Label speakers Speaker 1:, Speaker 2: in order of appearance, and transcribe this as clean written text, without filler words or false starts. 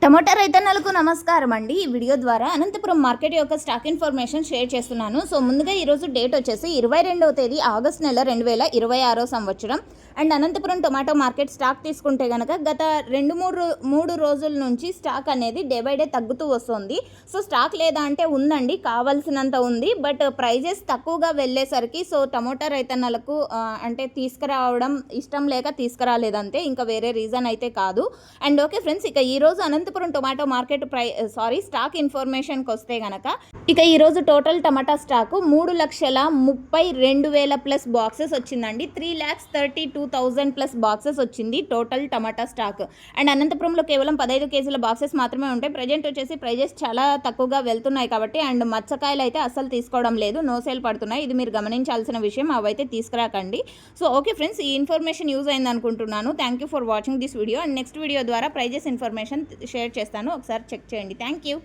Speaker 1: Tomato రైతన్నలకు నమస్కారం అండి. ఈ వీడియో ద్వారా అనంతపురం మార్కెట్ యొక్క స్టాక్ ఇన్ఫర్మేషన్ షేర్ చేస్తున్నాను. సో ముందుగా ఈరోజు డేట్ వచ్చేసి 22వ తేదీ ఆగస్ట్ నెల 2026 సంవత్సరం. And Anantapuram tomato market stock తీసుకుంటే కనుక గత 2-3 రోజుల నుంచి స్టాక్ అనేది డే బై డే తగ్గుతూ వస్తుంది. సో స్టాక్ లేదా అంటే ఉందండి, కావాల్సినంత ఉంది. బట్ ప్రైజెస్ తక్కువగా వెళ్ళేసరికి సో టమోటా రైతన్నలకు అంటే తీసుకురావడం ఇష్టం లేక తీసుకురాలేదంతే, ఇంకా వేరే రీజన్ అయితే కాదు. అండ్ ఓకే ఫ్రెండ్స్, ఇక ఈరోజు అనంతపురం టొమాటో మార్కెట్ స్టాక్ ఇన్ఫర్మేషన్కి వస్తే గనక ఇక ఈరోజు టోటల్ టమాటా స్టాక్ 3,32,000 ప్లస్ బాక్సెస్ వచ్చిందండి. 3,32,000 ప్లస్ బాక్సెస్ వచ్చింది టోటల్ టమాటా స్టాక్. అండ్ అనంతపురంలో కేవలం 15 కేజీల బాక్సెస్ మాత్రమే ఉంటాయి. ప్రజెంట్ వచ్చేసి ప్రైజెస్ చాలా తక్కువగా వెళ్తున్నాయి కాబట్టి, అండ్ మచ్చకాయలు అయితే అస్సలు తీసుకోవడం లేదు, నో సేల్ పడుతున్నాయి. ఇది మీరు గమనించాల్సిన విషయం, అవైతే తీసుకురాకండి. సో ఓకే ఫ్రెండ్స్, ఈ ఇన్ఫర్మేషన్ యూజ్ అయింది అనుకుంటున్నాను. Thank you for watching this video. And next video ద్వారా ప్రైజెస్ ఇన్ఫర్మేషన్ షేర్ చేస్తాను, ఒకసారి చెక్ చేయండి. Thank you.